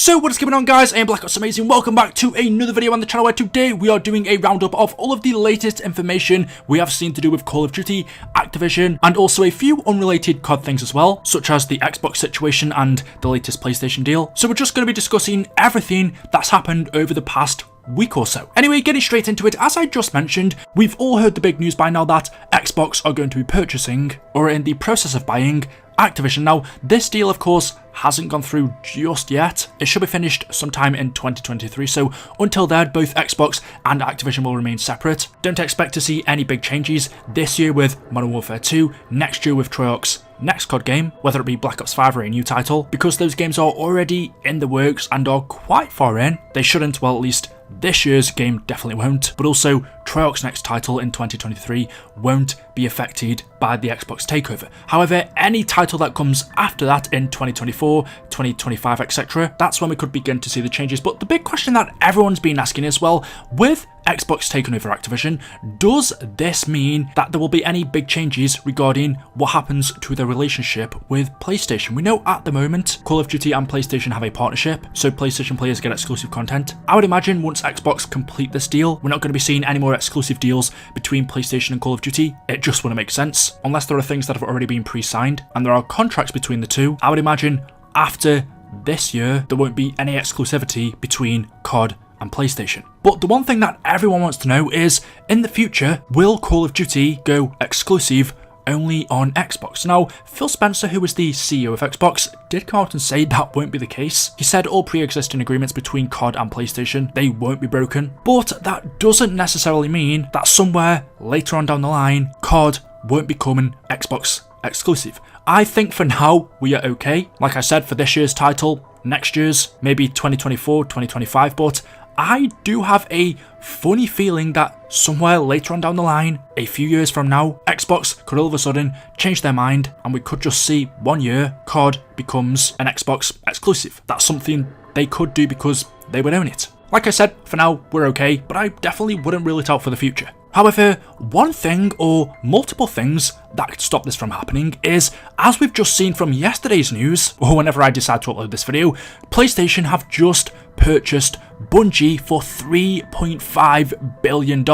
So what is going on, guys? I am Black Ops Amazing. Welcome back to another video on the channel where today we are doing a roundup of all of the latest information we have seen to do with Call of Duty, Activision, and also a few unrelated COD things as well, such as the Xbox situation and the latest PlayStation deal. So we're just going to be discussing everything that's happened over the past week or so. Anyway, getting straight into it, as I just mentioned, we've all heard the big news by now that Xbox are going to be purchasing, or are in the process of buying, Activision. Now, this deal, of course, hasn't gone through just yet. It should be finished sometime in 2023, so until then, both Xbox and Activision will remain separate. Don't expect to see any big changes this year with Modern Warfare 2, next year with Treyarch's next COD game, whether it be Black Ops 5 or a new title, because those games are already in the works and are quite far in. They shouldn't, well, at least this year's game definitely won't, but also Treyarch's next title in 2023 won't be affected by the Xbox takeover. However, any title that comes after that in 2024, 2025, etc., that's when we could begin to see the changes. But the big question that everyone's been asking is, well, with Xbox taking over Activision, does this mean that there will be any big changes regarding what happens to their relationship with PlayStation? We know at the moment Call of Duty and PlayStation have a partnership, so PlayStation players get exclusive content. I would imagine once Xbox complete this deal, we're not going to be seeing any more exclusive deals between PlayStation and Call of Duty. It just wouldn't make sense, unless there are things that have already been pre-signed and there are contracts between the two. I would imagine after this year, there won't be any exclusivity between COD and PlayStation. But the one thing that everyone wants to know is, in the future, will Call of Duty go exclusive only on Xbox? Now, Phil Spencer, who is the CEO of Xbox, did come out and say that won't be the case. He said all pre-existing agreements between COD and PlayStation, they won't be broken. But that doesn't necessarily mean that somewhere later on down the line, COD won't become an Xbox exclusive. I think for now, we are okay. Like I said, for this year's title, next year's, maybe 2024, 2025, but I do have a funny feeling that somewhere later on down the line, a few years from now, Xbox could all of a sudden change their mind and we could just see 1 year COD becomes an Xbox exclusive. That's something they could do because they would own it. Like I said, for now, we're okay, but I definitely wouldn't rule it out for the future. However, one thing or multiple things that could stop this from happening is, as we've just seen from yesterday's news, or whenever I decide to upload this video, PlayStation have just purchased Bungie for $3.5 billion.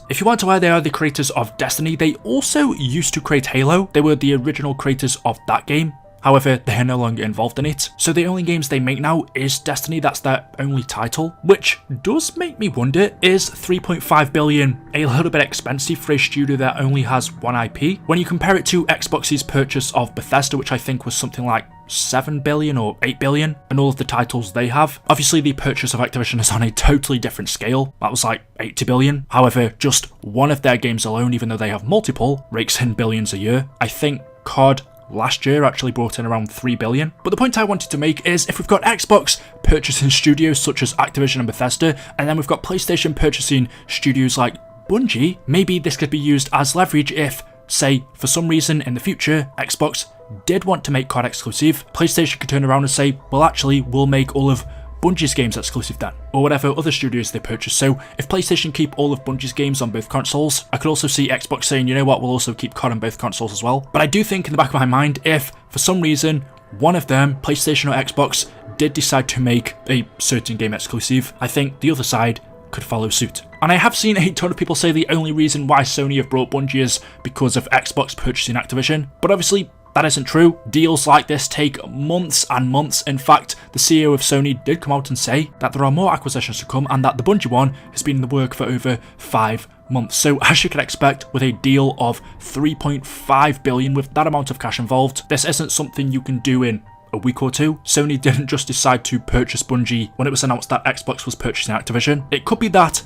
If you aren't aware, they are the creators of Destiny. They also used to create Halo. They were the original creators of that game. However, they are no longer involved in it, so the only games they make now is Destiny. That's their only title, which does make me wonder, is $3.5 billion a little bit expensive for a studio that only has one IP? When you compare it to Xbox's purchase of Bethesda, which I think was something like $7 billion or $8 billion, and all of the titles they have. Obviously, the purchase of Activision is on a totally different scale. That was like $80 billion. However, just one of their games alone, even though they have multiple, rakes in billions a year. I think COD last year actually brought in around $3 billion. But the point I wanted to make is, if we've got Xbox purchasing studios such as Activision and Bethesda, and then we've got PlayStation purchasing studios like Bungie, maybe this could be used as leverage if, say, for some reason in the future, Xbox did want to make COD exclusive, PlayStation could turn around and say, well, actually, we'll make all of Bungie's games exclusive then, or whatever other studios they purchase. So if PlayStation keep all of Bungie's games on both consoles, I could also see Xbox saying, you know what, we'll also keep COD on both consoles as well. But I do think in the back of my mind, if for some reason one of them, PlayStation or Xbox, did decide to make a certain game exclusive, I think the other side could follow suit. And I have seen a ton of people say the only reason why Sony have brought Bungie is because of Xbox purchasing Activision, but obviously that isn't true. Deals like this take months and months. In fact, the CEO of Sony did come out and say that there are more acquisitions to come and that the Bungie one has been in the work for over 5 months. So as you can expect, with a deal of $3.5 billion, with that amount of cash involved, this isn't something you can do in a week or two. Sony didn't just decide to purchase Bungie when it was announced that Xbox was purchasing Activision. It could be that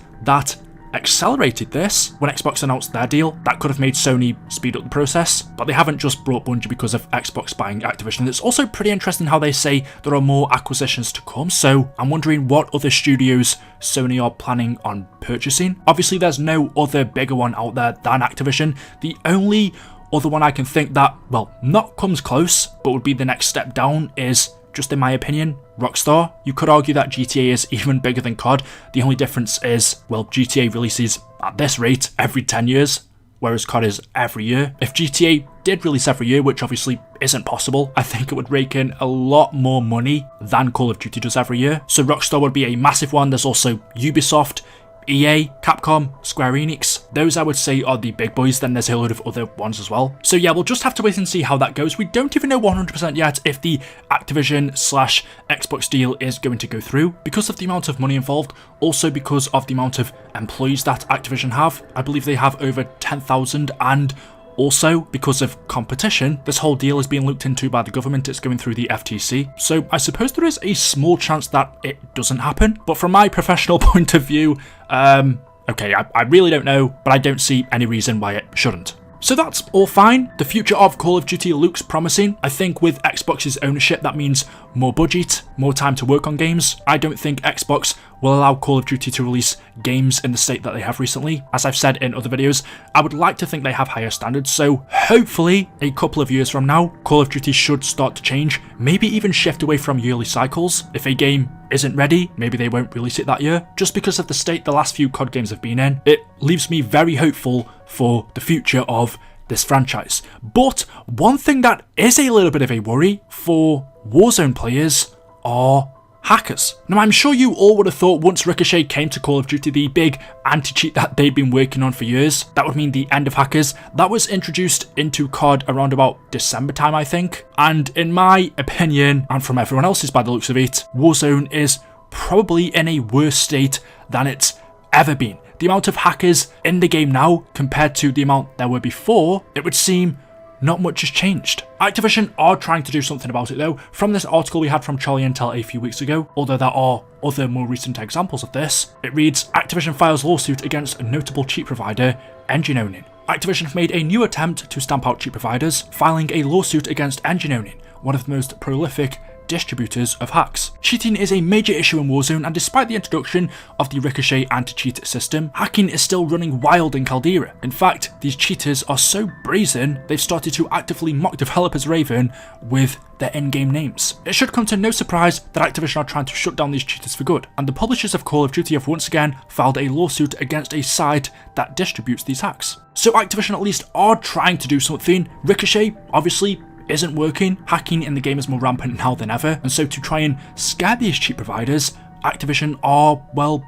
accelerated this when Xbox announced their deal. That could have made Sony speed up the process, but they haven't just brought Bungie because of Xbox buying Activision. It's also pretty interesting how they say there are more acquisitions to come, so I'm wondering what other studios Sony are planning on purchasing. Obviously, there's no other bigger one out there than Activision. The only other one I can think that, well, not comes close, but would be the next step down is, just in my opinion, Rockstar. You could argue that GTA is even bigger than COD. The only difference is, well, GTA releases at this rate every 10 years, whereas COD is every year. If GTA did release every year, which obviously isn't possible, I think it would rake in a lot more money than Call of Duty does every year. So Rockstar would be a massive one. There's also Ubisoft, EA, Capcom, Square Enix. Those I would say are the big boys. Then there's a load of other ones as well. So yeah, we'll just have to wait and see how that goes. We don't even know 100% yet if the Activision/Xbox deal is going to go through because of the amount of money involved, also because of the amount of employees that Activision have. I believe they have over 10,000, and also, because of competition, this whole deal is being looked into by the government. It's going through the FTC. So I suppose there is a small chance that it doesn't happen. But from my professional point of view, okay, I really don't know, but I don't see any reason why it shouldn't. So that's all fine. The future of Call of Duty looks promising. I think with Xbox's ownership, that means more budget, more time to work on games. I don't think Xbox will allow Call of Duty to release games in the state that they have recently. As I've said in other videos, I would like to think they have higher standards, so hopefully a couple of years from now, Call of Duty should start to change, maybe even shift away from yearly cycles. If a game isn't ready, maybe they won't release it that year. Just because of the state the last few COD games have been in, it leaves me very hopeful for the future of this franchise. But one thing that is a little bit of a worry for Warzone players are hackers. Now, I'm sure you all would have thought once Ricochet came to Call of Duty, the big anti-cheat that they'd been working on for years, that would mean the end of hackers. That was introduced into COD around about December time, I think. And in my opinion, and from everyone else's by the looks of it, Warzone is probably in a worse state than it's ever been. The amount of hackers in the game now compared to the amount there were before, it would seem not much has changed. Activision are trying to do something about it though. From this article we had from Charlie Intel a few weeks ago, although there are other more recent examples of this, it reads, Activision files lawsuit against a notable cheat provider, Engine Owning. Activision have made a new attempt to stamp out cheat providers, filing a lawsuit against Engine Owning, one of the most prolific distributors of hacks. Cheating is a major issue in Warzone, and despite the introduction of the Ricochet anti-cheat system, hacking is still running wild in Caldera. In fact, these cheaters are so brazen, they've started to actively mock developers Raven with their in-game names. It should come to no surprise that Activision are trying to shut down these cheaters for good, and the publishers of Call of Duty have once again filed a lawsuit against a site that distributes these hacks. So Activision at least are trying to do something. Ricochet, obviously, isn't working. Hacking in the game is more rampant now than ever, and so to try and scare these cheat providers, Activision are, well,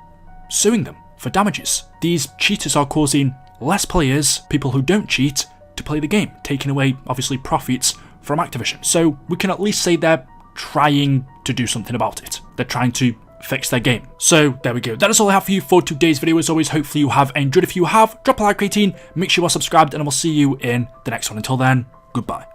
suing them for damages. These cheaters are causing less players, people who don't cheat, to play the game, taking away, obviously, profits from Activision. So we can at least say they're trying to do something about it. They're trying to fix their game. So there we go. That is all I have for you for today's video. As always, hopefully you have enjoyed. If you have, drop a like rating, make sure you are subscribed, and I will see you in the next one. Until then, goodbye.